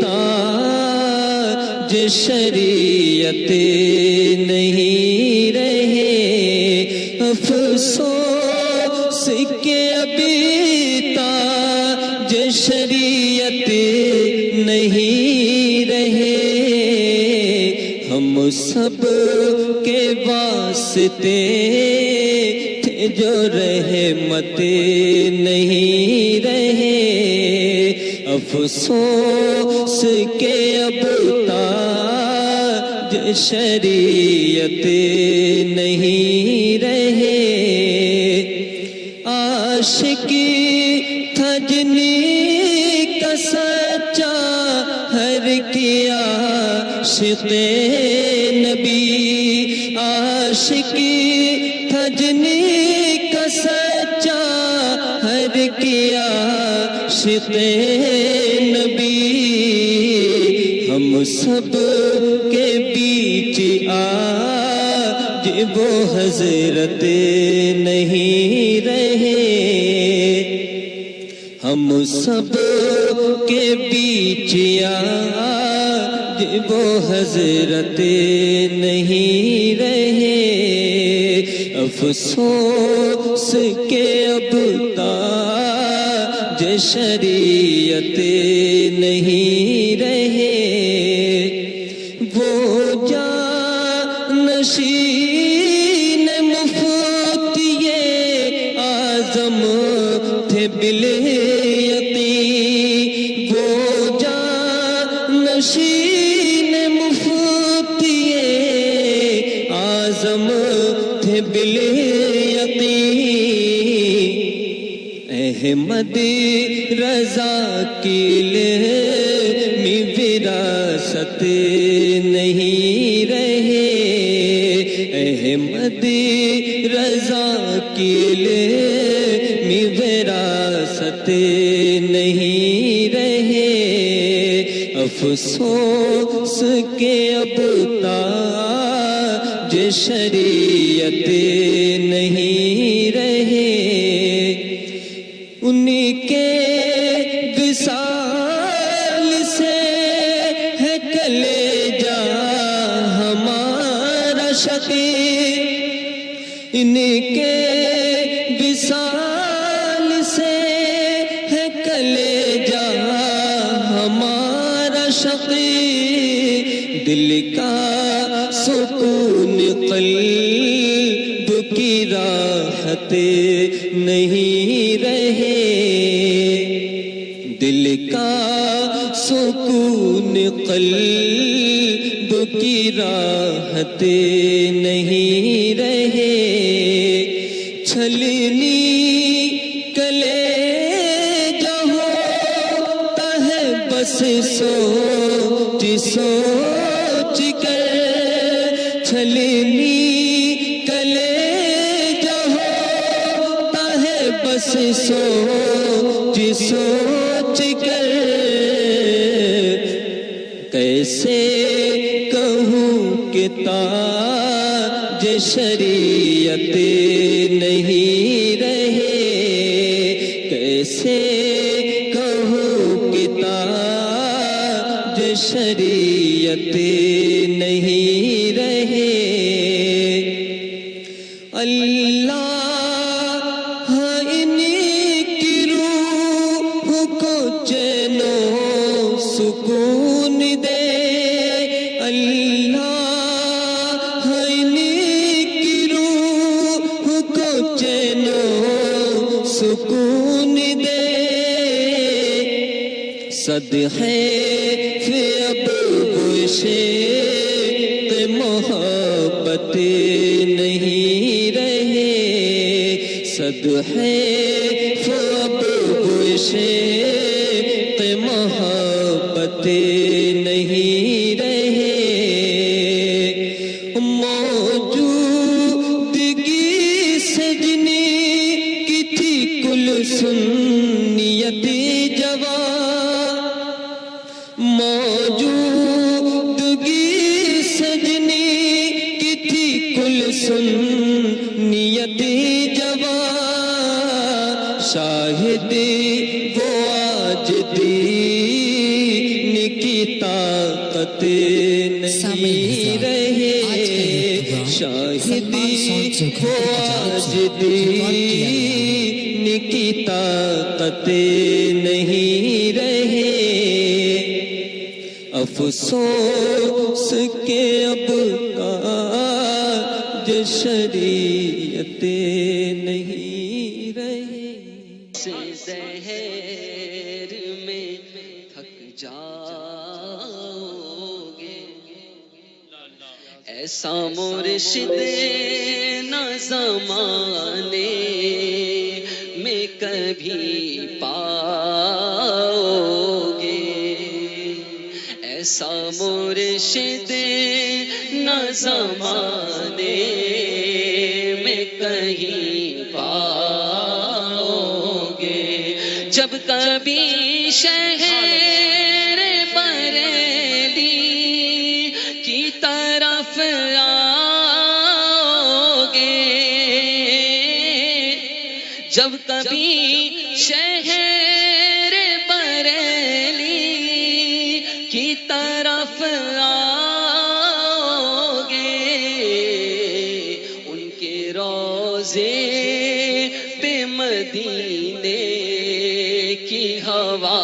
تاج شریعت نہیں رہے، افسوس کہ ابھی تاج شریعت نہیں رہے، ہم سب کے واسطے تھے جو رحمت نہیں رہے، افسوس کہ اب تاج شریعت نہیں رہے، عاشقی تھا جنہیں کا سچا ہر کیا عاشق نبی، عاشقی تھا جنہیں کا سچا ہر کیا عاشق نبی، ہم سب کے بیچ آج وہ حضرت نہیں رہے، ہم سب کے بیچ آج وہ حضرت نہیں رہے، افسوس کہ اب تاج شریعت نہیں رہے، وہ جانشین مفتی اعظم تھے بالیقین، وہ جانشین مفتی اعظم تھے بالیقین، احمد رضا کی علمی وراثت نہیں رہے، احمد رضا کی علمی وراثت نہیں رہے، افسوس کہ اب تاج شریعت نہیں رہے، ان کے وصال سے ہے کلیجہ ہمارا شقیق، ان کے وصال سے ہے کلیجہ ہمارا شقیق، دل کا سکون قلب کی راحت نہیں رہے، دل کا سکون قلب کی راحت نہیں رہے، چھلنی کلیجہ ہوتا ہے بس سوچ سوچ کر، چھلنی کلیجہ ہوتا ہے بس سوچ سوچ کر، کیسے کہوں کہ تاج شریعت نہیں رہے، کیسے کہوں کہ تاج شریعت نہیں رہے، اللہ ان کی روح کو چین و سکون دے، اللہ ان کی روح کو چین و سکون دے، صدقے فی عشق محبت نہیں رہے، صدقے فی عشق محبت نہیں رہے، موجودگی سجنی کی تھی کل سنیت جوان، موجودگی سجنی کی تھی کل سنیت جوان، شاہد وہ آج دین طاقت نہیں رہے شاہدی ہو آج دین کی طاقت نہیں رہے افسوس کے اب کاج شریعت نہیں رہے زہر میں تھک جاؤ گے ایسا مرشد نہ زمانے میں کبھی پاؤ گے ایسا مرشد نہ زمانے میں کہیں پاؤ گے جب کبھی شہر بریلی کی طرف آؤ گے جب کبھی شہر بریلی کی طرف آؤ گے ان کے روضے پہ مدینے کی ہوا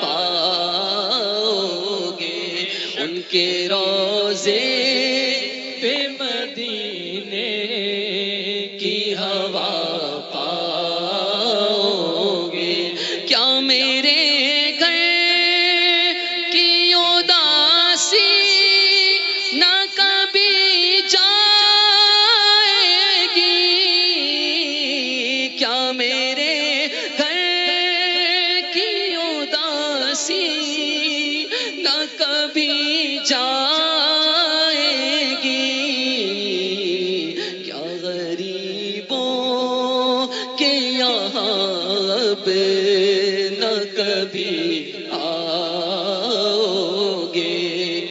پاؤ گے ان کے روضے پہ مدینے کی ہوا پاؤ گے کیا میرے گھر کی اداسی نہ کبھی جائے گی کیا میرے گھر کی اداسی نہ کبھی جائے گی کیا غریبوں کے یہاں اب نہ کبھی آؤ گے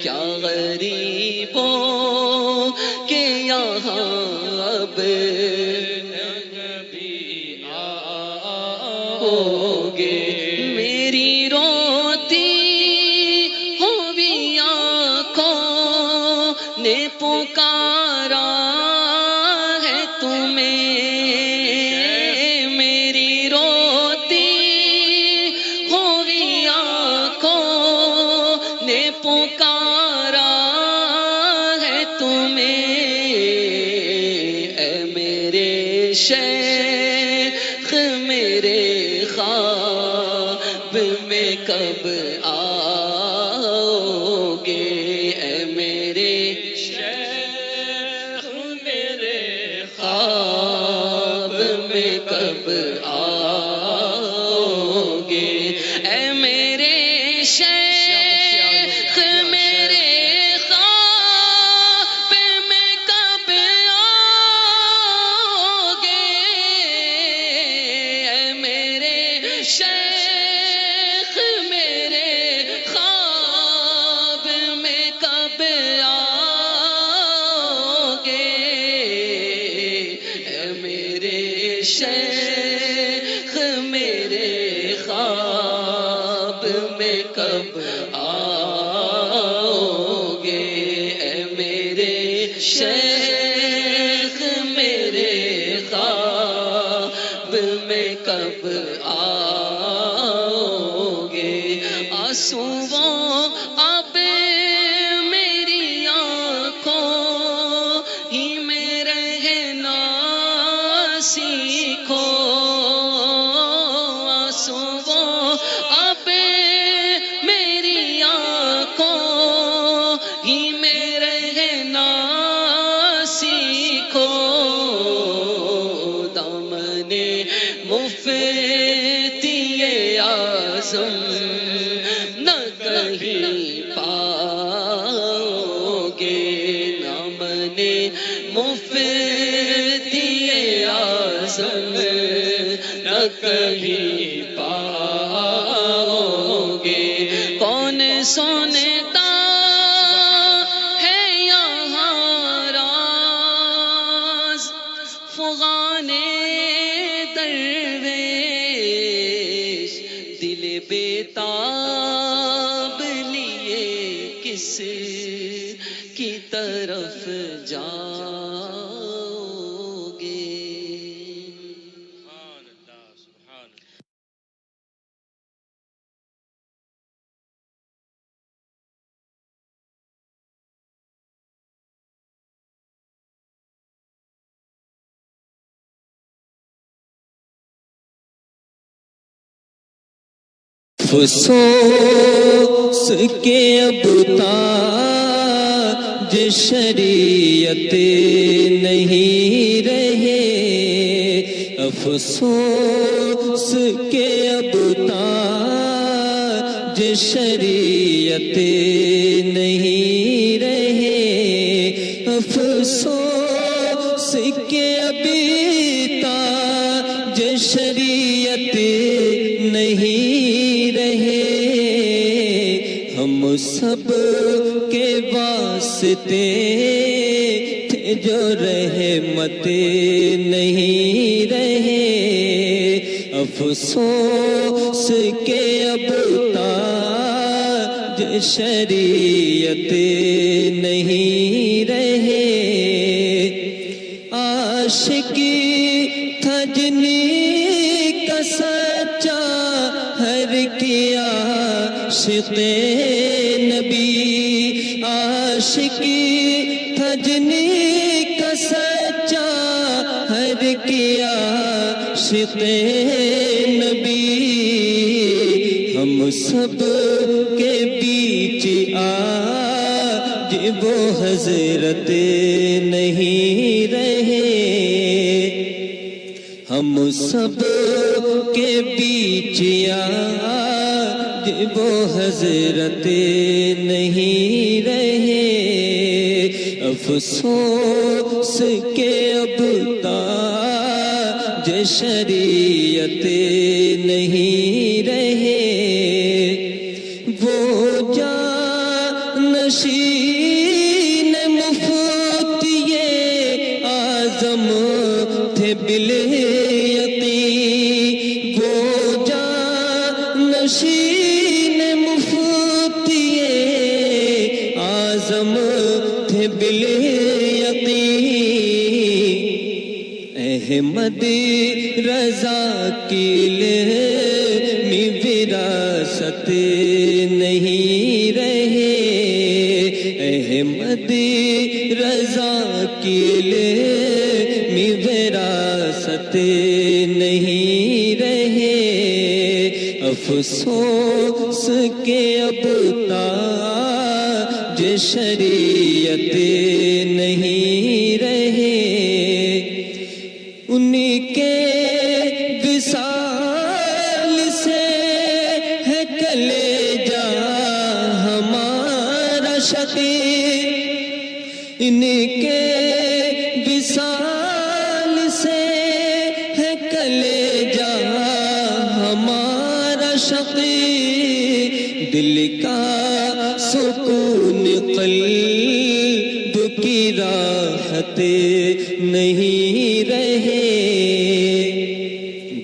کیا غریبوں کے یہاں اب نہ کبھی آؤ گے میری روتی ہوئی آنکھوں نے پکارا ہے تمہیں میری روتی ہوئی آنکھوں نے پکارا ہے تمہیں اے میرے شیخ میرے خواب میں کب آؤ گے اے میرے شیخ میرے خواب میں کب آؤ گے اے میرے شیخ میرے خواب میں کب آؤ گے اے میرے شیخ میرے خواب میں کب آؤ گے اے میرے شیخ میرے خواب میں کب آؤ گے اے میرے شیخ میرے خواب میں کب آؤ گے آنسوؤں اب میری آنکھوں ہی میں رہنا سیکھو آنسوؤں اب میری آنکھوں ہی میں رہنا سیکھو دامن مفتی اعظم نہ کہیں پاؤ گے دامن مفتی اعظم نہ کہیں پاؤ گے کون سنتا ہے یہاں راز فغانے درویش دل بے کتاب لیے کس کی طرف جاؤ گے؟ سبحان اللہ سبحان اللہ. افسوس کے اب تاج شریعت نہیں رہے، افسوس کے اب تاج شریعت نہیں رہے، افسوس کے ابھی تاج شریعت نہیں رہے، ہم سب کے واسطے تھے جو رحمت نہیں رہے، افسوس کے اب تاج شریعت نہیں رہے، عاشقی تھا جنہیں کا سچا ہر کیا عاشق نبی، عاشقی تھا جنہیں کا سچا ہر کیا عاشق نبی، ہم سب کے بیچ آج وہ حضرت نہیں رہے، ہم سب کے بیچ آج وہ حضرت نہیں رہے، افسوس کے اب تاج شریعت نہیں رہے، وہ جانشین مفتی اعظم تھے بالیقین، وہ جانشین مفتی اعظم تھے بالیقین، احمد رضا کی علمی وراثت نہیں رہے، احمد رضا کی علمی وراثت نہیں رہے، افسوس کے اب تاج شریعت نہیں رہے، ان کے وصال سے ہے کلیجہ ہمارا شقی، ان کے وصال سے ہے کلیجہ ہمارا شقی، دل کا سکون قلب کی راحت نہیں رہے،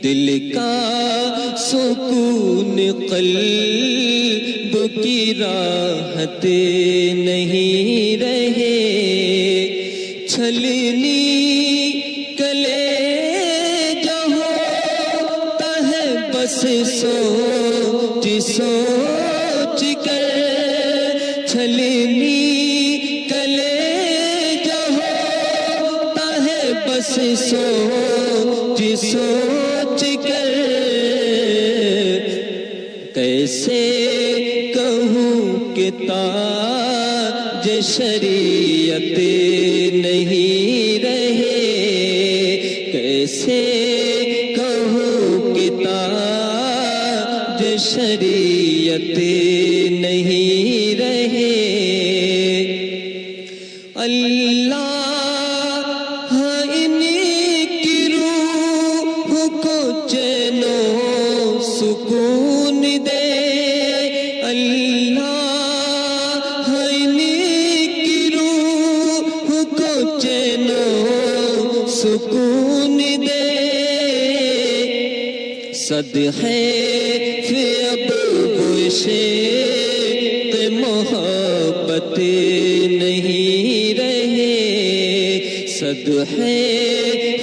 دل کا سکون قلب کی راحت نہیں رہے، چھلنی کلیجہ ہوتا ہے بس سوچ سوچ کر، چھلنی کلیجہ ہوتا ہے بس سوچ سوچ کر، کیسے کہوں کہ تاج شریعت نہیں رہے، کیسے کہوں کہ تاج شریعت نہیں رہے، اللہ ان کی روح کو چین و سکون دے، اللہ ان کی روح کو چین و سکون دے، صدقے فی ابو صدحے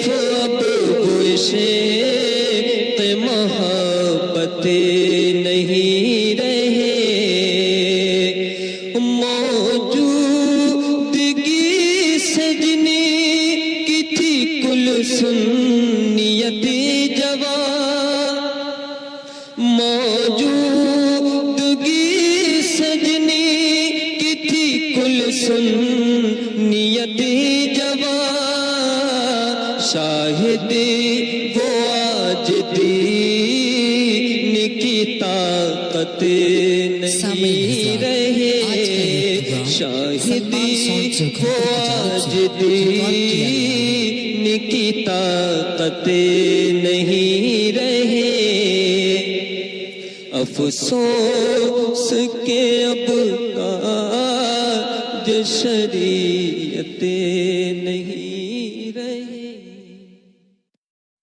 اب عشق محبت نہیں رہے موجودگی سجنی کی تھی کل سنیت جوان موجودگی سجنی کی تھی کل سنیت جوان شاہد وہ آج دین کی طاقت نہیں رہے شاہد وہ آج دین کی طاقت نہیں رہے افسوس کے اب تاج شریعت نہیں رہے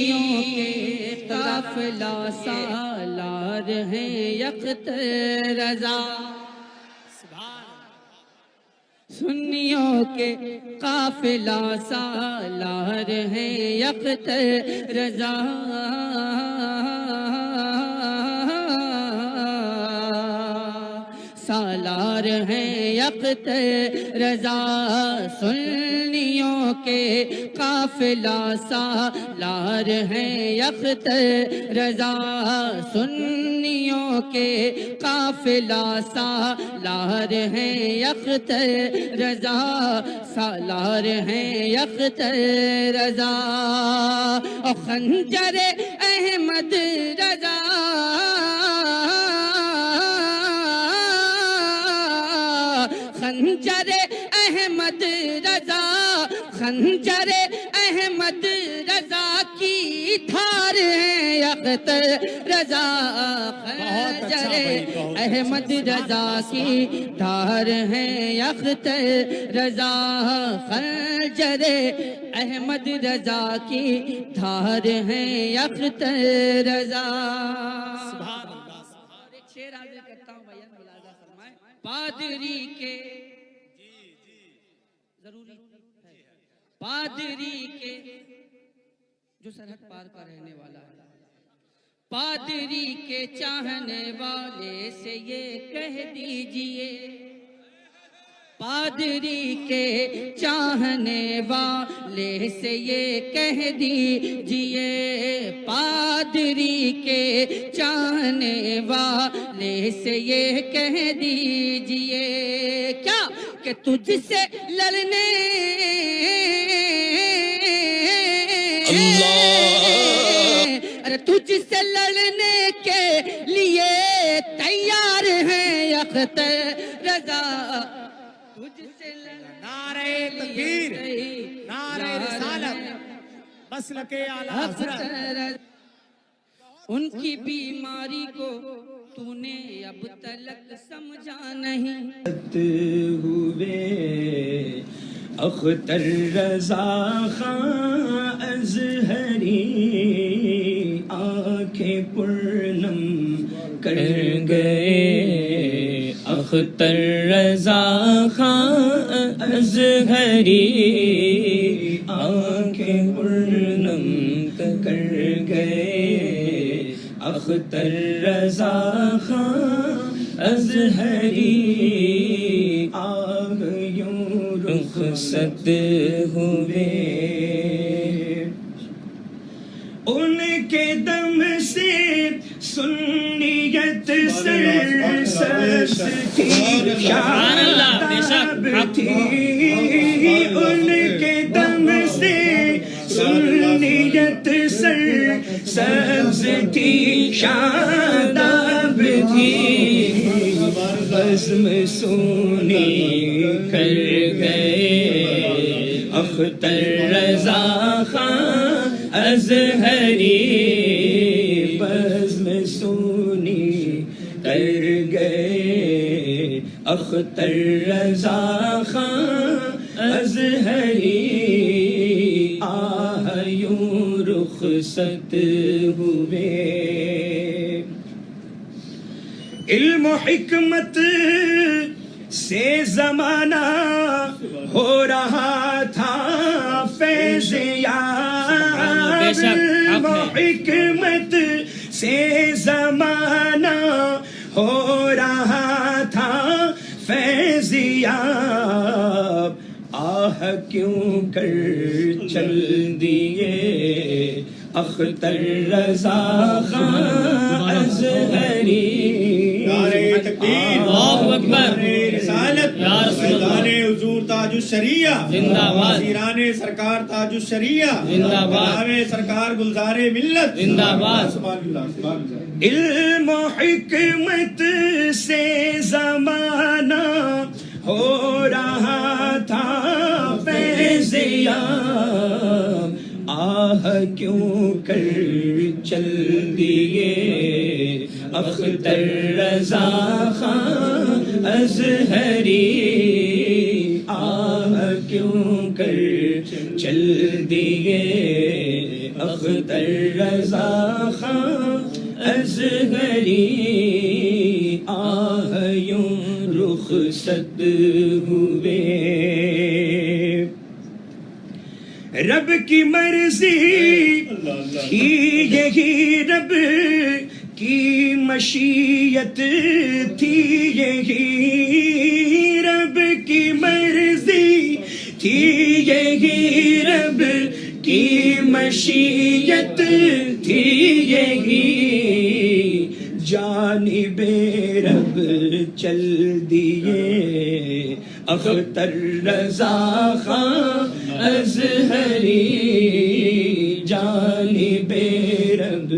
سنیوں کے قافلہ سالار ہیں یکت رضا سنیوں کے قافلہ سالار ہیں یکت رضا سالار ہیں یکت رضا سنیوں کے قافلہ سالار ہیں یکت رضا سنیوں کے قافلہ سالار ہیں یکت رضا سالار ہیں یکت رضا اور خنجر احمد رضا خنجر احمد رضا خنجر احمد رضا کی دھار ہے یکت رضا خنجر احمد رضا کی دھار ہے یکت رضا خنجر احمد رضا کی دھار ہے یکت رضا ایک شعر حاضر کرتا ہوں بیان ملاحظہ فرمائیں پادری کے ضروری ہے پادری کے جو سرحد پار کا رہنے والا ہے پادری کے چاہنے والے سے یہ کہہ دیجئے پادری کے چاہنے والے سے یہ کہہ دیجئے پادری کے چاہنے والے سے یہ کہہ دیجئے کیا کہ تجھ سے لڑنے ارے تجھ سے لڑنے کے لیے تیار ہیں یکت رضا تجھ سے نعرہ تکبیر نعرہ رسالت مسلک اعلی حضرت ان کی بیماری کو تو نے اب تلک سمجھا نہیں ہوئے اختر رضا خان ازہری آنکھیں پرنم کر گئے اختر رضا خان ازہری آنکھیں پرنم کر گئے اختر رضا خان ازہری آگ یوں رخصت ہوئے ان کے دم سے سنیت سرسبزی شاداب تھی ان کے دم سے سنیت سرسبزی شاداب تھی بزم سونی کر گئے اختر رضا خان ازہری بزم سونی کر گئے اختر رضا خان ازہری آہ یوں رخصت ہوئے علم و حکمت سے زمانہ ہو رہا تھا فیض یاب، علم و حکمت سے زمانہ ہو رہا تھا فیض یاب، آہ کیوں کر چل دیے اختر رضا خان ازہری، نعرہ تکبیر، اللہ اکبر، نعرہ رسالت، یا رسول اللہ، فیضان حضور تاج الشریعہ زندہ باد، وزیران سرکار تاج الشریعہ زندہ باد، جناب سرکار گلزار ملت زندہ باد، سبحان اللہ سبحان اللہ۔ علم و حکمت سے زمانہ ہو رہا تھا فیض یاب، آہ کیوں کر چل دیے اختر رضا خان ازہری، آہ کیوں کر چل دیے اختر رضا خان ازہری، آہ یوں رخصت ہوئے، رب کی مرضی تھی یہی، رب کی مشیت تھی یہی، رب کی مرضی تھی یہی، رب کی مشیت تھی یہی، جانب رب چل دیے اختر رضا خان ازہری، جانب رب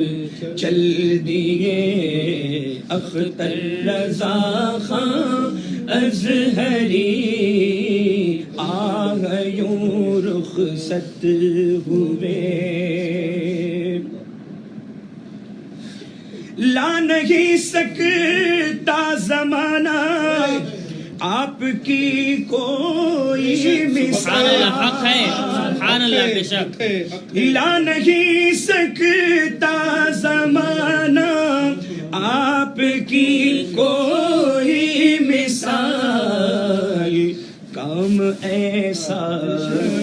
چل دیے اختر رضا خان ازہری، آہ یوں رخصت ہوئے، لا نہیں سکتا زمانہ آپ کی کوئی سبحان اللہ، حق ہے، مثال، سبحان اللہ، بے شک، لا نہیں سکتا زمانہ آپ کی کوئی مثال، کام ایسا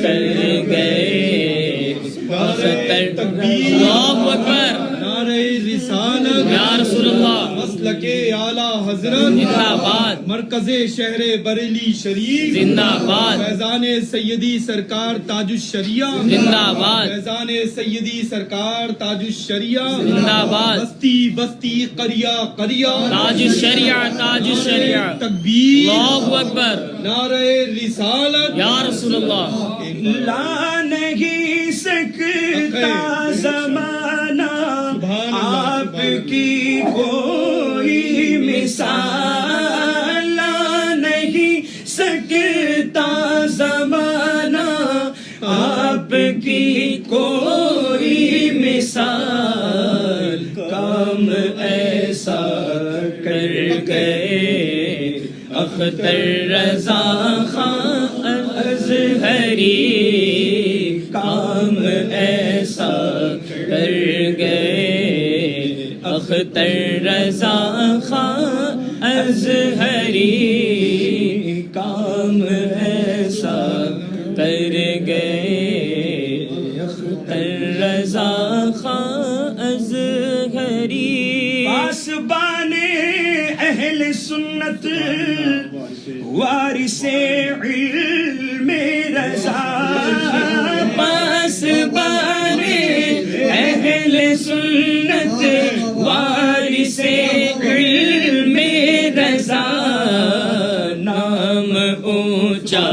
کر گئے اختر، اللہ اکبر، نعرہ رسالت، یا رسول اللہ، مسلک اعلیٰ حضرت، زندہ باد، مرکز شہر بریلی شریف، زندہ باد، فیضان سیدی سرکار تاج الشریعہ، زندہ باد، فیضان سیدی سرکار تاج الشریعہ، زندہ باد، بستی بستی قریہ قریہ، تاج الشریعہ، تاج الشریعہ، تکبیر، اللہ اکبر، نعرہ رسالت، یا رسول اللہ، لا نہیں سکتا زمانہ آپ کی کوئی مثال، لا نہیں سکتا زمانہ آپ کی کوئی مثال، کام ایسا کر گئے اختر رضا خان ازہری، کام ایسا کر گئے اختر رضا خان ازہری، کام ایسا کر گئے اختر رضا خان ازہری، پاسبان اہل سنت وارث علم رضا، پاسبان اہل سنت وارث علم رضا، نام اونچا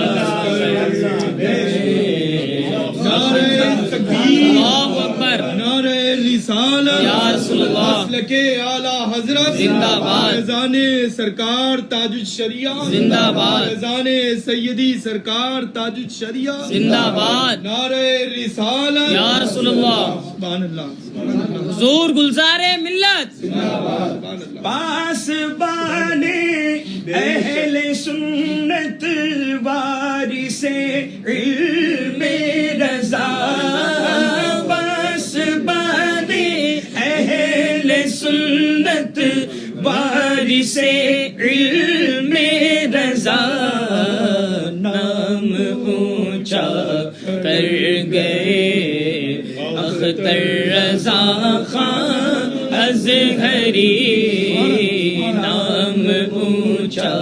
اللہ اکبر، نعرہ رسالت، یا رسول اللہ، مسلک اعلیٰ حضرت، زندہ باد، فیضان سرکار تاج الشریعہ، زندہ باد، فیضان سیدی سرکار تاج الشریعہ، زندہ باد، نعرہ رسالت، یا رسول اللہ، سبحان اللہ، سبحان اللہ، حضور گلزار ملت، سبحان اللہ، پاسبان اہل سنت وارث علم رضا، پاسبان اہل سنت وارث نظر سے علم رضا نام اونچا کر گئے اختر رضا خان ازہری نام اونچا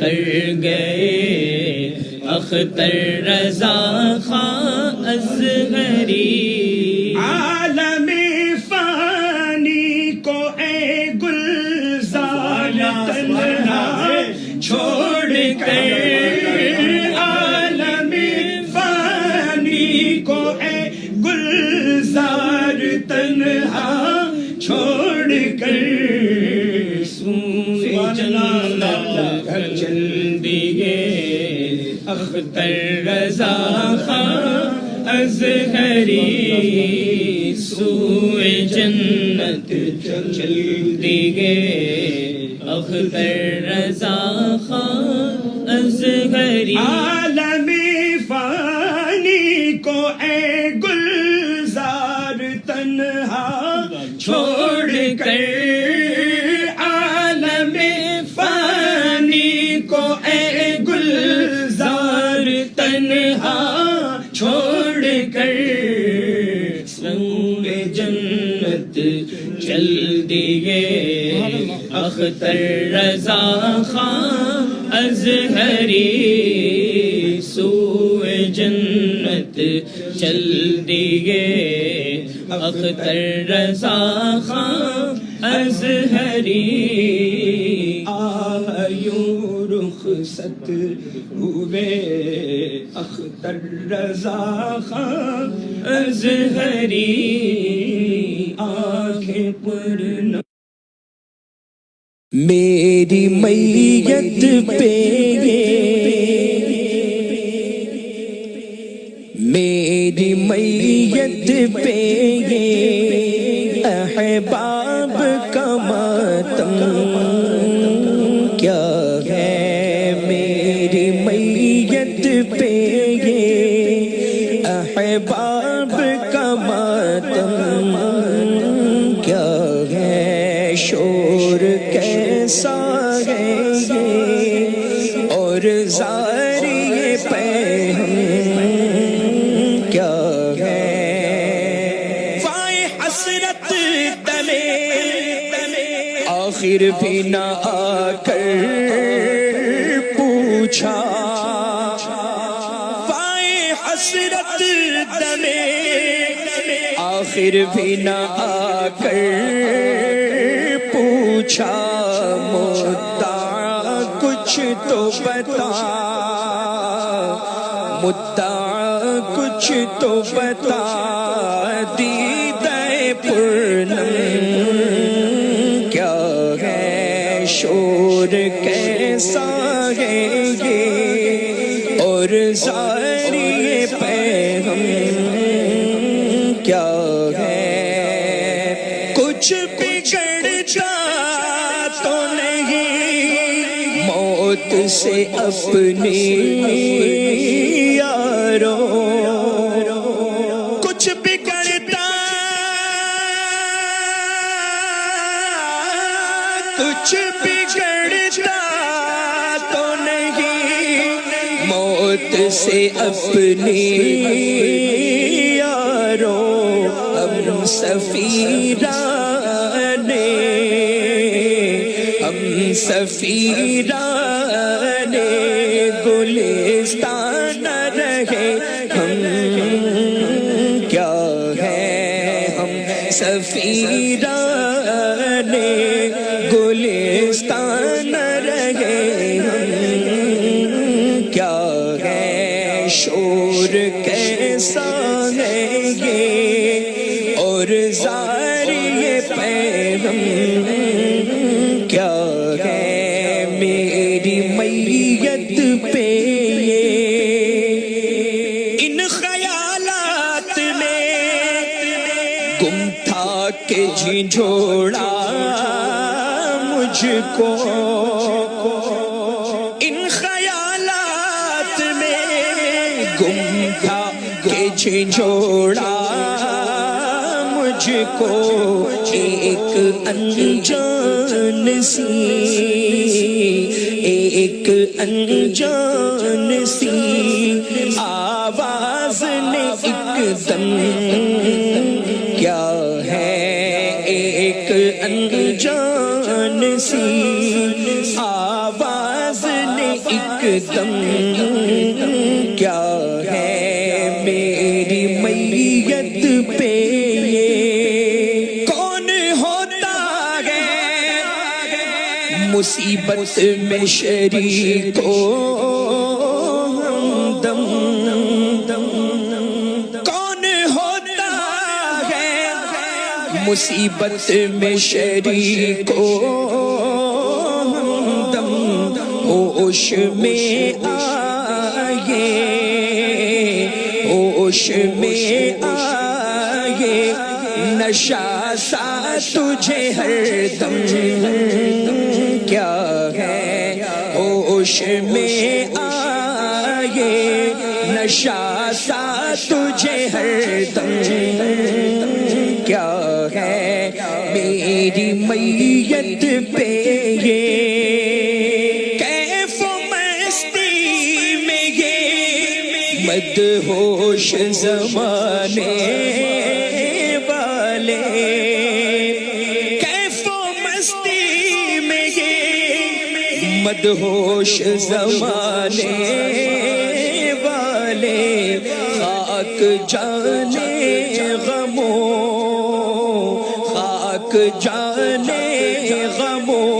کر گئے اختر رضا خان ازہری عالم فانی کو اے گلزار تنہا چھوڑ کر عالم فانی کو اے گلزار تنہا چھوڑ کر سوئے جنت چل دیے اختر رضا خان ازہری سوئے جنت چل دیے اختر رضا خان ازہری عالم فانی کو اے گلزار تنہا چھوڑ کر عالم فانی کو اے گلزار تنہا چھوڑ کر سنگ جنت چل دیے اختر رضا خان ازہری سوئے جنت چل دیے اختر رضا خان ازہری آیوں رخصت ہوئے اختر رضا خان ازہری آنکھیں پر نہ میری میت پہ میری میت پہ احباب کا ماتم کیا ہے میری میت پہ احباب کا ماتم کیا ہے شور کیسا ہے یہ اور زاری پہن کیا ہے وائے حسرت تلے آخر بھی نہ آ کر پوچھا وائے حسرت تلے آخر بھی نہ آ کر پوچھا مدعا کچھ تو بتا مدعا کچھ تو بتا دیدہ پرنم کیا ہے شور کیسا ہے یہ اور زاری پیغام کیا ہے کچھ بگڑتا تو نہیں موت سے اپنی یارو کچھ بگڑتا کچھ بگڑتا تو نہیں موت سے اپنی یارو ہم سفیرانے ہم سفیرانے گلستان رہے ہم کیا ہے ہم سفیرانے گلستان رہے ہم کیا ہے شور کیسا ہے یہ اور زاری پیغام کیا ہے میری میت پہ ان خیالات میں گم تھا کہ جھنجھوڑا مجھ کو ان خیالات میں گم تھا کہ جھنجھوڑا مجھ مجھ کو ایک انجان سی، ایک انجان سی آواز نے ایک دم کیا ہے، ایک انجان سی آواز نے ایک دم کیا ہے، میری میت پہ یہ کون ہوتا ہے مصیبت میں شریک ہو ہمدم، کون ہوتا ہے مصیبت میں شریک ہو ہمدم، ہوش میں آئے، ہوش میں آئے نشہ سا تجھے ہر دم کیا ہے، ہوش میں آئے نشہ سا تجھے ہر دم کیا ہے، میری میت پہ یہ کیف و مستی میں یہ مدہوش زمانے والے، کیف و مستی میں یہ مدہوش زمانے والے، خاک جانے غموں، خاک جانے غموں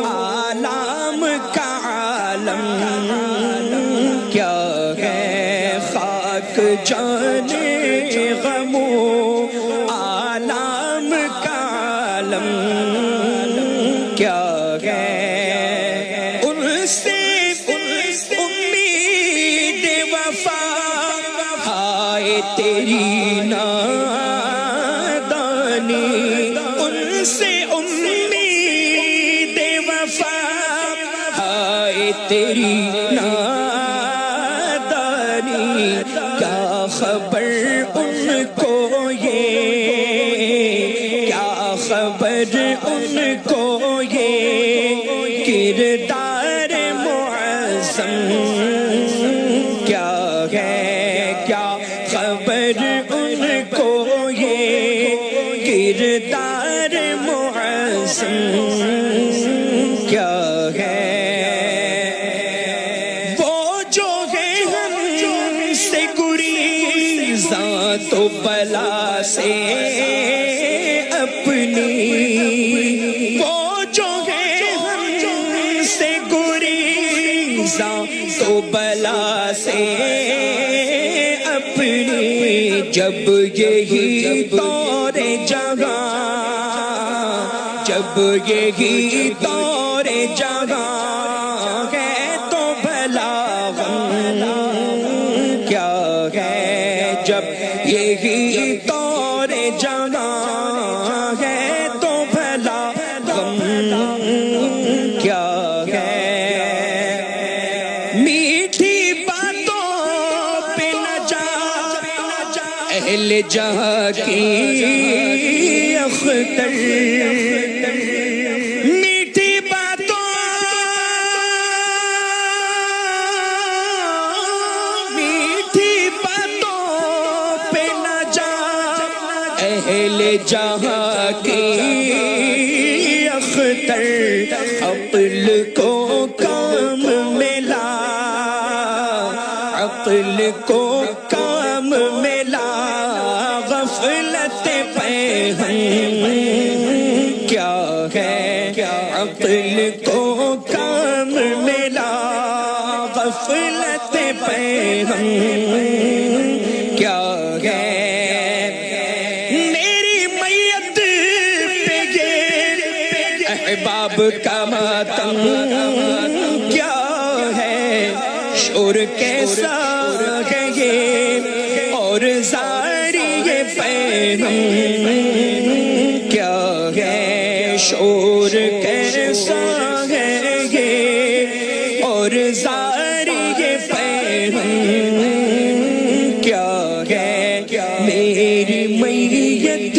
عالم کا عالم کیا ہے، خاک جانے غموں عالم کا عالم کیا ہے، ان سے امید وفا ہائے تیری نادانی، ان سے امید وفا ہائے تیری نادانی، کیا خبر ان کو یہ، کیا خبر ان کو یہ کردار معظم کیا ہے، کیا خبر ان کو یہ کردار معظم کیا ہے، وہ جو ہے ہم سے گریزاں تو بلا سے اپنی، وہ جو ہے ہم سے گریزاں تو بلا سے اپنی، جب یہی دور جہاں، جب یہی دور جہاں ہے تو بھلا غم کیا ہے، جب یہی دور جہاں ہے تو بھلا غم کیا ہے، میٹھی باتوں پہ نہ جا اہل جہاں کی اختر، میٹھی باتوں، میٹھی باتوں پہ نہ جا اہل جہاں کی اختر، عقل کو کام ملا، عقل کو کام ملا، غفلت پہ ہم کیا ہے، عقل کو کام ملا، غفلت پہ ہم کیا ہے، میری میت پہ یہ احباب کا ماتم کیا ہے، شور کیسا ہے یہ اور زاری یہ پیغام کیا ہے، شور کیسا ہے یہ اور زاری یہ پیغام کیا ہے، میری میت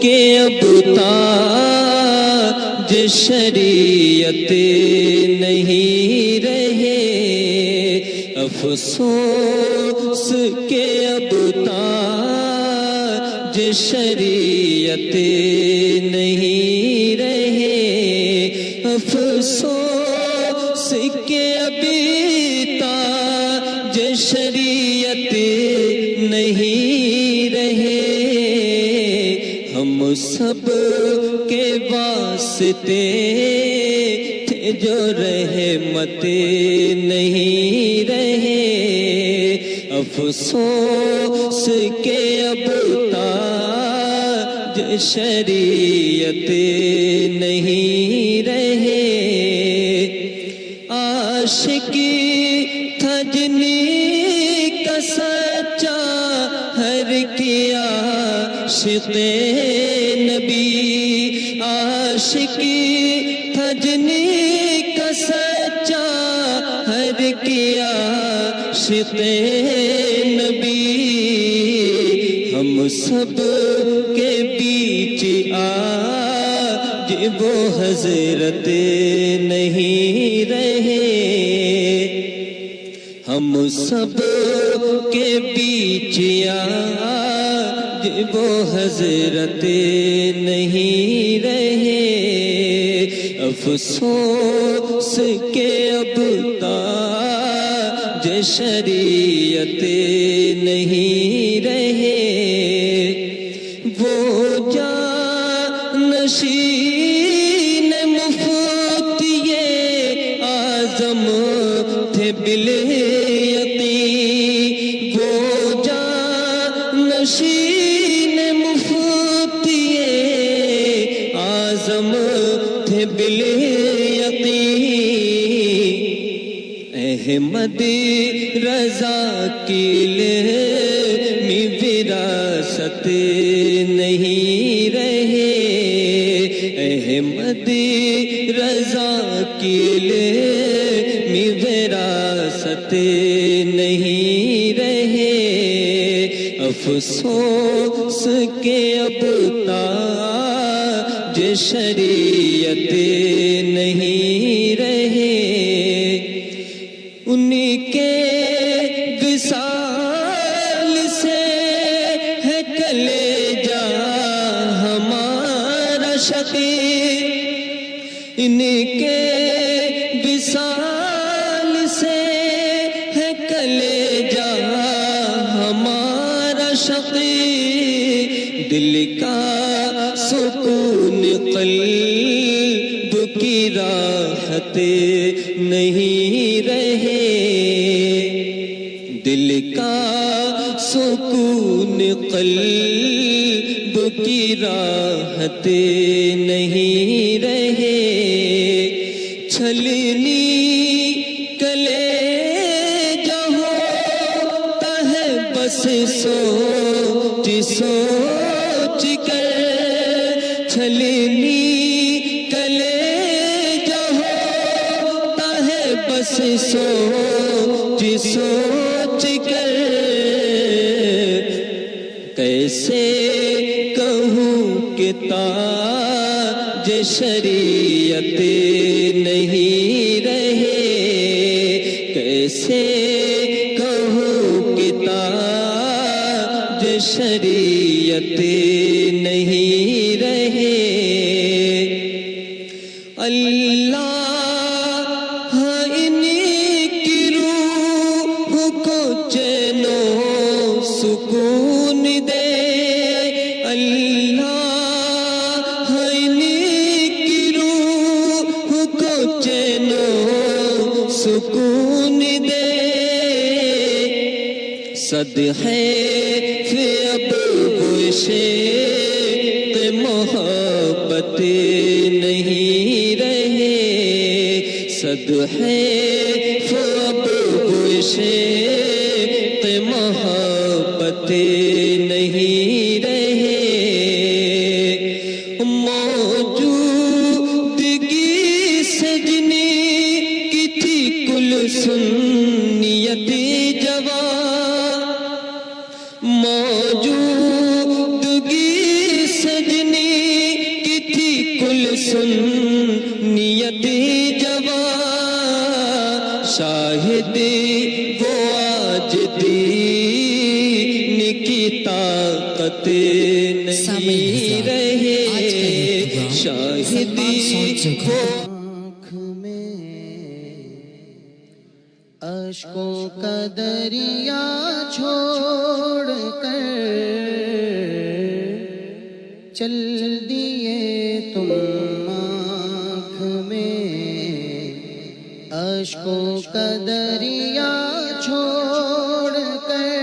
کے اب تاج شریعت نہیں رہے، افسوس کے اب تاج شریعت نہیں رہے، افسوس کے ابھی تاج شریعت نہیں رہے، ہم سب کے واسطے تھے جو رحمت نہیں رہے، افسوس کے اب تاج شریعت نہیں رہے، عاشقی تھا جنہیں کا سچا ہر کیا عاشق نبی، عاشقی تھا جنہیں کا سچا ہر کیا عاشق نبی، ہم سب کے بیچ آج وہ حضرت نہیں رہے، ہم سب کے بیچ آج وہ حضرت نہیں رہے، افسوس کے اب تاج شریعت نہیں رہے، وہ جانشین مفتی اعظم تھے بالیقین، وہ جانشین مفتی اعظم تھے بالیقین، احمد رضا کی علمی وراثت نہیں رہے، احمد رضا کی علمی وراثت نہیں رہے، افسوس کے اب تاج شریعت نہیں رہے، ان کے وصال سے ہے کلیجہ ہمارا شقیق، ان کے وصال سے ہے کلیجہ ہمارا شقیق، دل کا سکون قلب کی راحت نہیں رہے، دل کا سکون قلب کی راحت نہیں رہے، چھلنی کلیجہ ہوتا ہے بس سوچ سوچ کر، چھلنی کلیجہ ہوتا ہے بس سوچ سوچ کر، کیسے کہوں کہ تاج شریعت نہیں رہے، کیسے کہوں کہ تاج شریعت نہیں رہے، اللہ ان کی روح کو چین و سکون دے، اللہ ان کی روح کو چین و سکون دے، صدقے فی ابو عشق محبت نہیں رہے، صدقے فی ابو عشق محبت نہیں رہے، موجودگی سجنی کی تھی کل سنیت جوان، موجودگی سے سنیت جوان شاہد وہ آج دین کی طاقت نہیں رہے شاہدی وہ آنکھ میں اشکوں کا دریا چھوڑ کر چل دیے تم آنکھ میں اشکوں کا دریا چھوڑ کر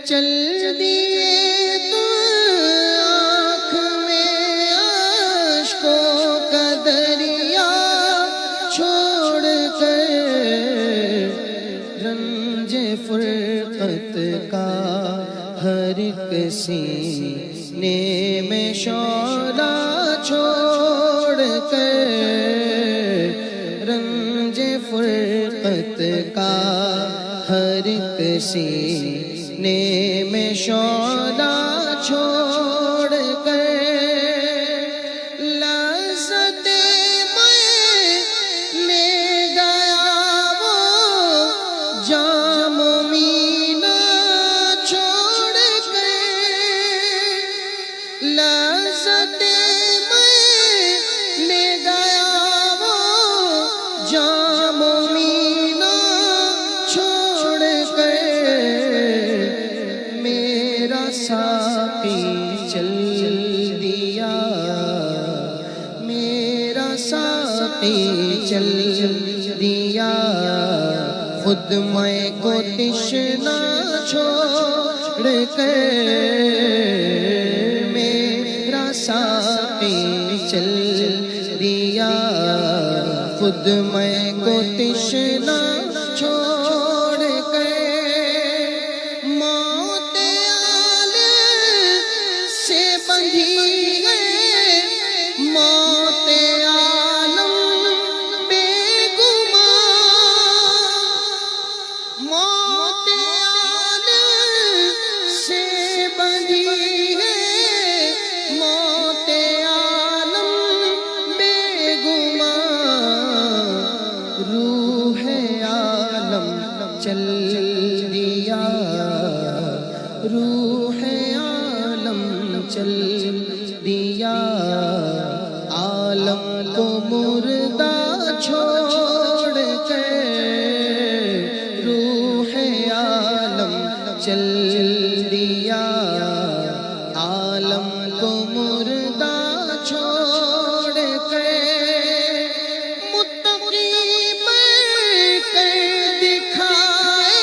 چل دیے تم آنکھ میں اشکوں کا دریا چھوڑ کر رنج فرقت کا ہر ایک سینے میں شعلہ چھوڑ کر رنج فرقت کا ہر ایک سینے میں شعلہ چھوڑ کر لذت میں گیا وہ جام مینا چھوڑ کر لذت میں گیا وہ جام مینا چھوڑ کر میرا ساقی چل دیا میرا ساقی چل دیا خود میں کو تشنا چھوڑ کر میرا ساقی چل دیا خود میں کو تشنا چھوڑ کر موت عالم سے بندھی ہے موت عالم بے گمان موت عالم سے بندھی ہے موت عالم بے گمان روح عالم چل دیا روح عالم چل دیا عالم کو مردہ چھوڑ کر روح عالم چل دیا عالم کو مردہ چھوڑ کر متقی بن کر دکھائے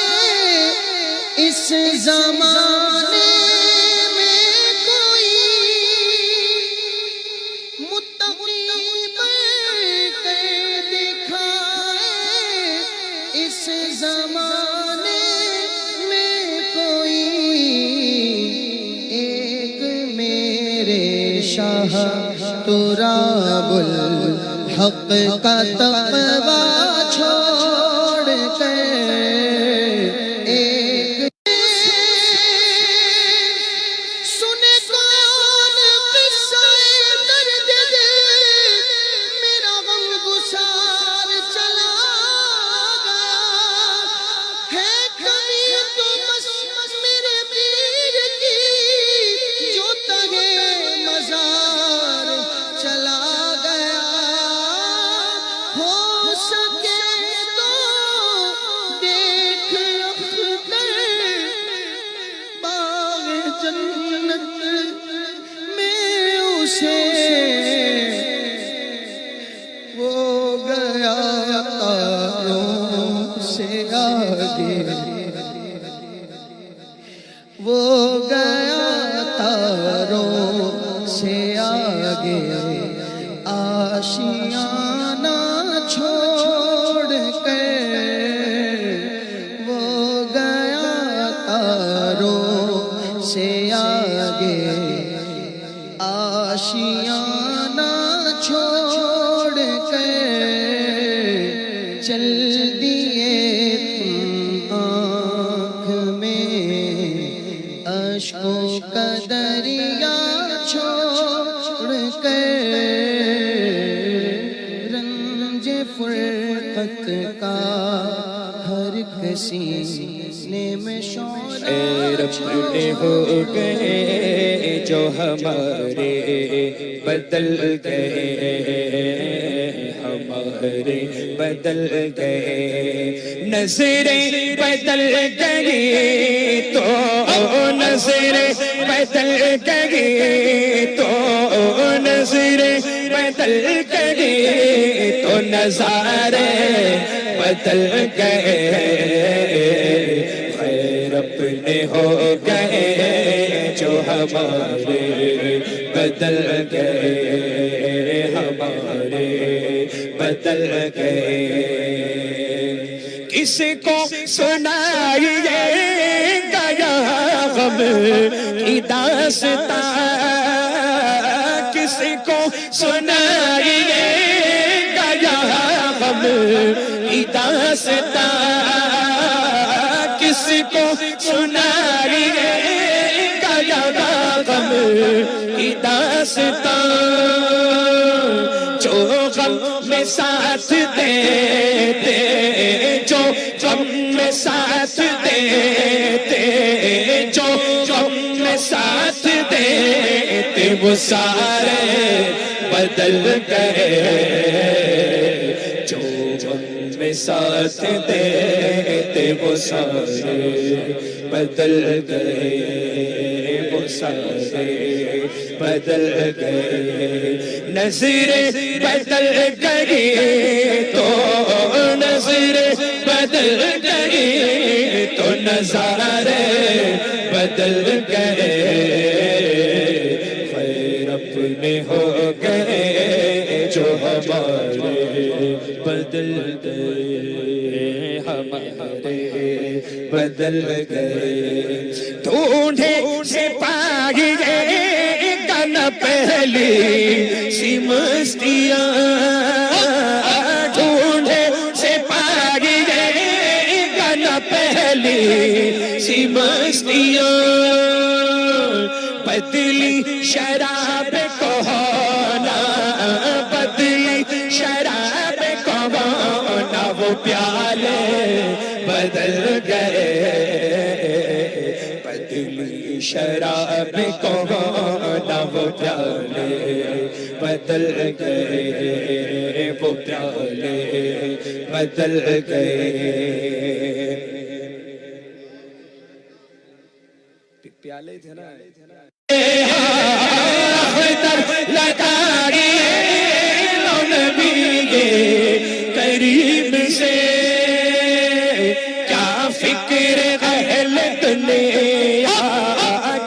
اس زمانے میں کوئی متقی بن کر دکھائے اس زمانے میں کوئی ایک میرے شاہ تراب الحق کا تقوی چھوڑ کر ایک سنے کون قصہ درد دل میرا غم گسار چلا گیا ہے کبھی تو بس میرے پیر کی جو تگے مزار چلا گیا ہو سکے تو دیکھ اختر باغ جنت میں اسے وہ گیا تاروں سے آگے وہ گیا تاروں سے آگے آشیانہ چھوڑ کر وہ گیا تاروں سے آگے آشیانہ چھوڑ کر چل دیے تم آنکھ میں اشکوں کا دریا چھوڑ گئے رنج فرقت کا ہر کسی میں شور اپنے ہو گئے جو ہمارے بدل گئے ہمارے بدل گئے نظریں بدل گئی تو نظریں بدل گئی تو نظریں بدل گئی تو نظارے بدل گئے خیر اپنے ہو گئے جو ہمارے بدل گئے ہمارے بدل گئے کس کو سنائیے گیا غم کی داستان کس کو سنائیے گیا غم کی داستان کس کو سنائیے گیا غم کی داستان جو غم میں ساتھ دیتے جو غم میں ساتھ دیتے جو غم میں ساتھ دیتے وہ سارے بدل گئے جو غم میں ساتھ دیتے وہ سارے بدل گئے وہ سارے بدل گئے نظریں بدل گئی تو نظریں بدل گئی تو نظارے بدل گئے خیر اپنے ہو گئے جو ہمارے بدل گئے ہمارے بدل گئے ڈھونڈے سے پائیے گانا پہلی سی مستیاں ڈھونڈے سے پائیے گانا پہلی سی مستیاں بدلی شراب کو ہونا بدلی شراب کو ہونا وہ پیالے بدل گئے بدلی شراب کو ہونا وہ پیالے بدل گئے وہ پیالے بدل گئے پیالے تھے نا لگائیے نبی کریم سے کیا فکر اہل دنیا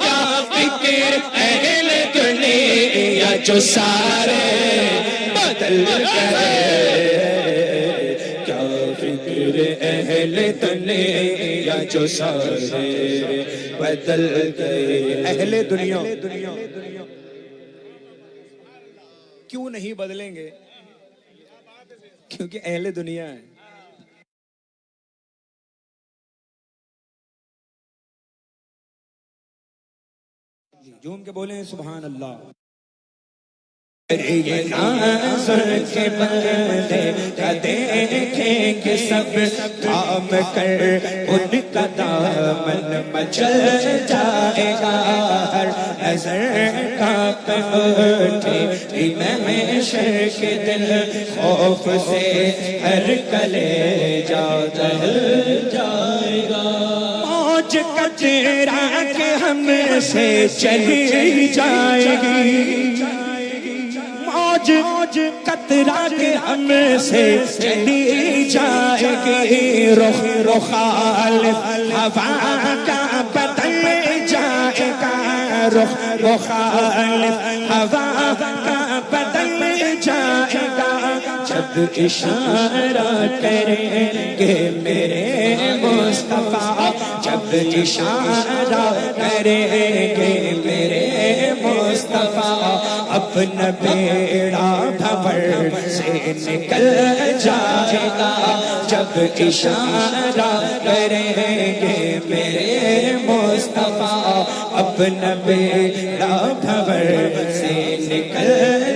کیا فکر اہل دنیا جو سارے بدل گئے کیا فکر اہل دنیا جو سارے بدل گئے اہل دنیا کیوں نہیں بدلیں گے کیونکہ اہل دنیا ہے جھوم کے بولیں سبحان اللہ یہ ناظر کے بندے کیا دیکھیں گے سب تھام کر ان کا دامن مچل جائے گا ہر نظر کانپ اٹھے محشر کے دل خوف سے ہر کلیجہ جل جائے گا موج کترا کے ہم سے چلی جائے گی موج قطرہ کے ہم سے چلی جائے گی رخ مخالف ہوا کا بدل جائے گا رخ مخالف ہوا کا بدل جائے گا جب اشارہ کریں گے میرے مصطفیٰ جب اشارہ کریں گے میرے مصطفیٰ اپنا بیڑا بھور سے نکل جائے گا جب اشارہ کریں گے میرے مصطفیٰ اپنا بیڑا بھور سے نکل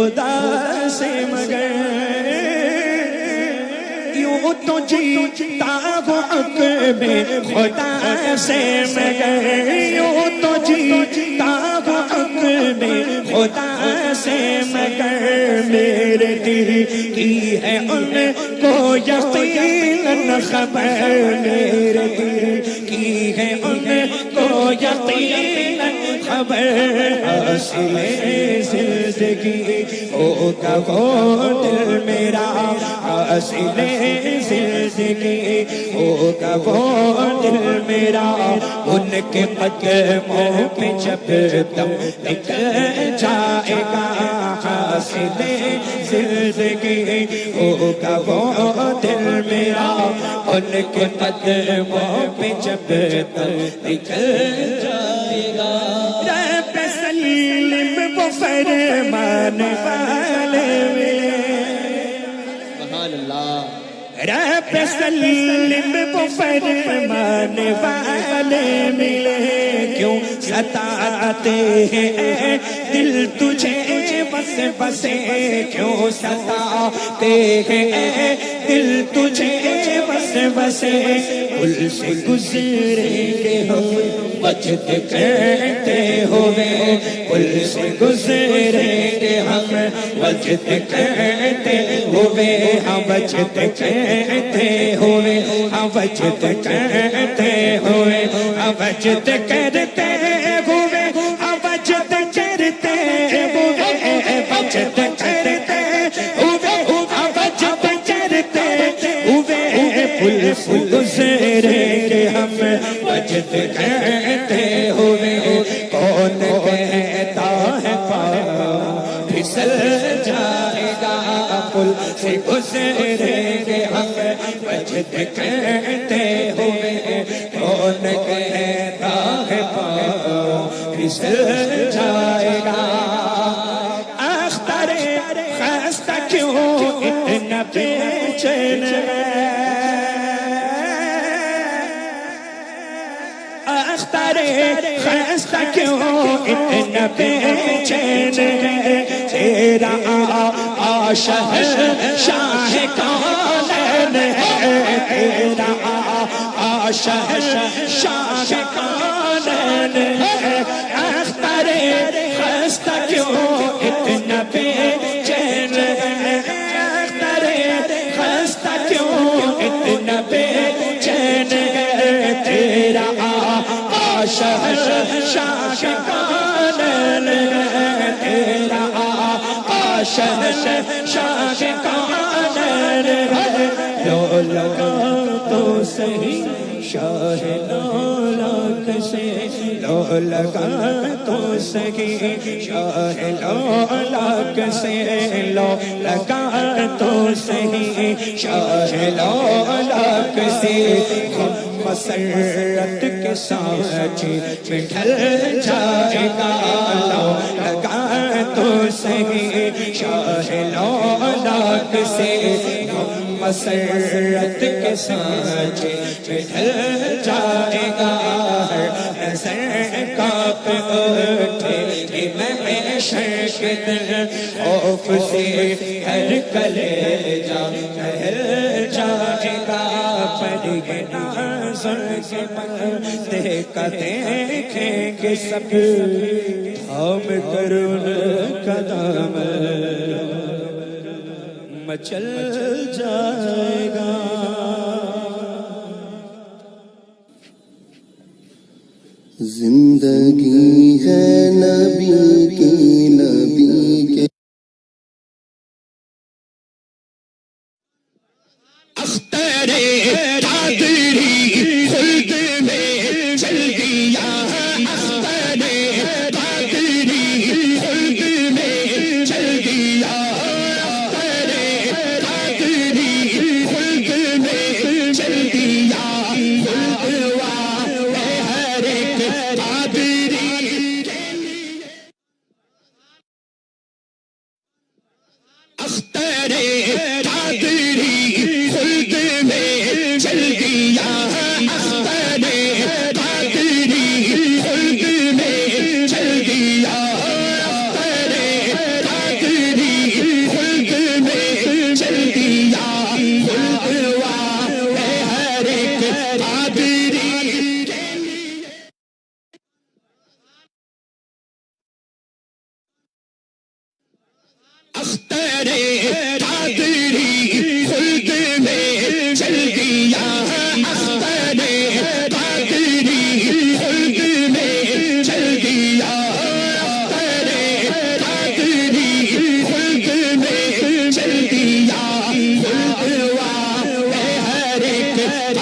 خدا سے مگر یوں تو جیتا وہ عقب خدا سے مگر یوں تو جیتا وہ عقب خدا سے مگر میرے دل کی ہے ان کو یقیناً خبر میرے دل کی ہے ان کو یقیناً خبر حاصل زندگی ہوگا وہ دل میرا حاصل زندگی ہوگا وہ دل میرا ان کے قدموں پہ جب دم نکل جائے گا حاصل زندگی ہوگا وہ دل میرا ان کے قدموں پہ جب دم نکل جائے گا رب سلم وہ فرمان والے سبحان اللہ رب سلم وہ فرمان والے ملے کیوں ستاتے ہیں دل تجھے بس بسے کیوں ستاتے ہیں دل تجھے بس بسے پل سے گزریں گے ہم بچت کرتے ہوئے پل سے گزریں گے ہم بچت کرتے ہوئے ہم بچت کرتے ہوئے ہم بچت کرتے ہوئے ہم بچت کرتے ہوئے ہم بچت کرتے ہوئے بچت کرتے ہوئے ہم بچت کرتے ہوئے پل سے گزریں گے ہم بچت کرتے ہوئے کون کہتا ہے پاؤں پھسل جائے گا پل سے گزریں گے ہم بچت کرتے ہوئے کون کہتا ہے پاؤں پھسل جائے گا اختر خستہ کیوں اتنا بے چین اختر خستہ کیوں اتنا بے چین ہے تیرا شاہ کونین ہے تیرا شاہ کونین ہے اختر خستہ کیوں اتنا بے چین ہے اختر خستہ کیوں اتنا بے چین ہے تیرا شاہ کونین ہے تیرا شاہ کونین ہے لو لگا تو صحیح شاہ لولاک سے لو لگا تو صحیح شاہ لولاک سے لو لگا تو صحیح شاہ لولاک سے مسرت کے ساتھ میں ڈھل جائے گا لو لگا تو صحیح شاہ لولاک سے مسرت کے ساتھ میں ڈھل جائے گا نظر کاپ اٹھے میں شرک دل خوف سے ہر کلیجہ ٹھہر جائے گا پر یہ نظر کے پردے کا دیکھیں گے سب تھام کر ان کا دامن مچل جائے گا زندگی ہے نبی کے اختر قادری خلد میں چل دیا اختر قادری خلد میں چل دیا اختر قادری خلد میں چل دیا خلد ہر ایک قادری کے لیے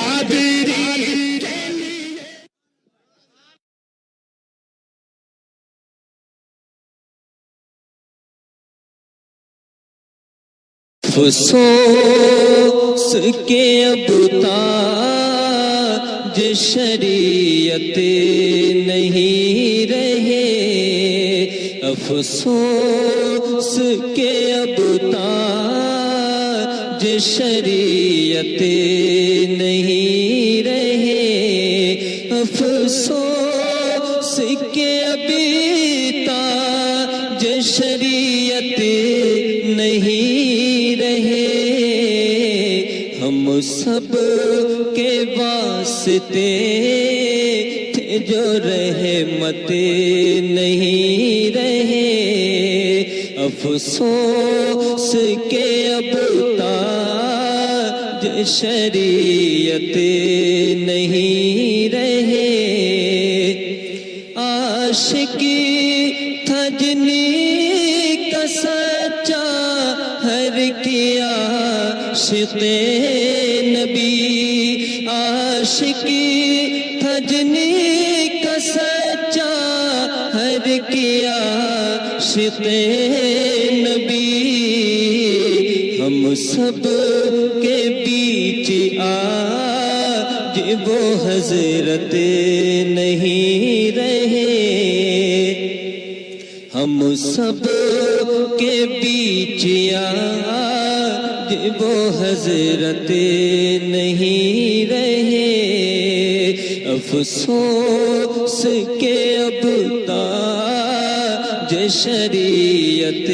قادری افسوس کے اب تاج شریعت نہیں رہے، افسوس کے اب تاج شریعت نہیں رہے، افسوس کے اب تاج شریعت نہیں رہے، ہم سب کے واسطے تھے جو رحمت نہیں رہے، افسوس کے اب تاج شریعت نہیں رہے، عاشقی تھا جنہیں کا سچا ہر کیا عاشق نبی، عاشقی تھا جنہیں کا سچا ہر کیا عاشق نبی، ہم سب کے بیچ آج وہ حضرت نہیں رہے، ہم سب کے بیچ آج وہ حضرت نہیں رہے، افسوس کے اب تاج شریعت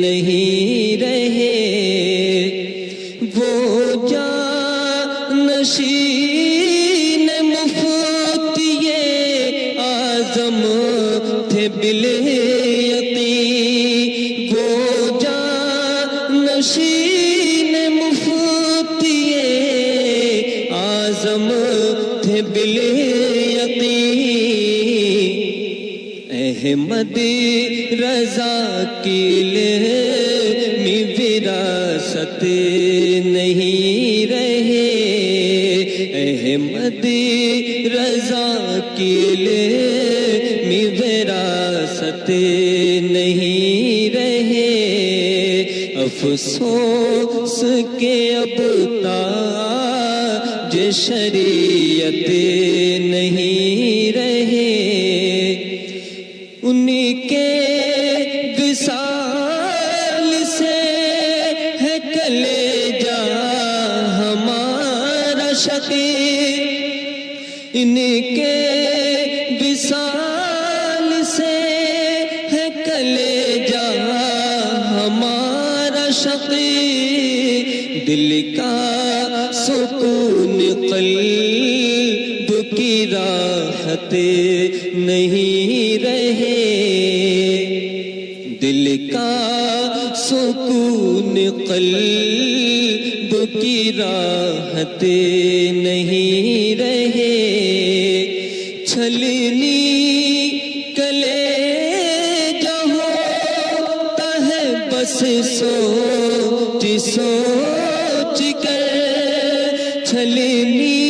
نہیں رہے، وہ جانشین مفتی اعظم تھے بالیقین، وہ جانشین مفتی اعظم تھے بالیقین، احمد رضا کی علمی وراثت نہیں رہے، احمد رضا کی علمی وراثت نہیں رہے، افسوس کے اب تاج شریعت نہیں رہے، ان کے وصال سے ہے کلیجہ ہمارا شقیق، ان کے وصال سے ہے کلیجہ ہمارا شقیق، دل کا سکون قلب کی راحت نہیں رہے، دل کا سکون قلب کی راحت نہیں رہے، چھلنی کلیجہ ہوتا ہے بس سوچ سوچ کر، چھلنی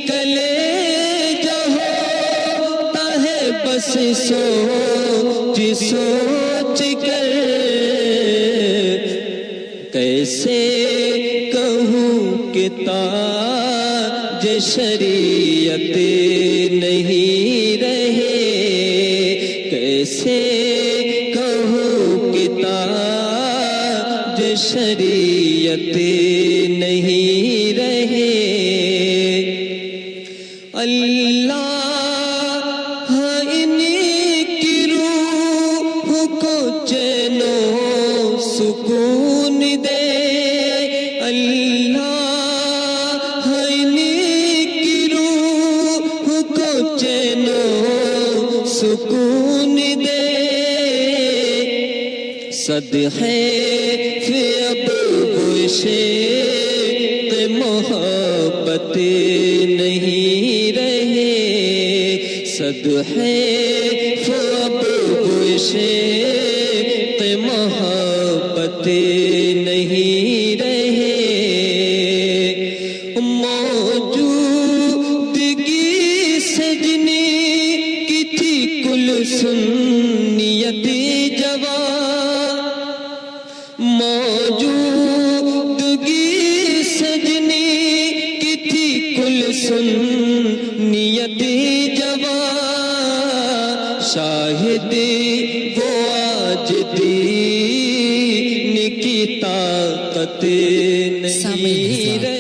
کلیجہ ہوتا ہے بس سوچ سوچ کر، کیسے کہوں کہ تاج شریعت نہیں رہے، کیسے کہوں کہ تاج شریعت نہیں رہے، اللہ ان کی روح کو چین و سکون دے، اللہ ان کی روح کو چین و سکون دے، صدقے فی ابو عشق محبت نہیں رہے، صدقے فی ابو عشق محبت نہیں رہے، موج موجودگی سجنے کی تھی کل سنیت جوان موجودگی سجنے کی تھی کل سنیت جوان شاہد وہ آج دین کی طاقت نہیں رہی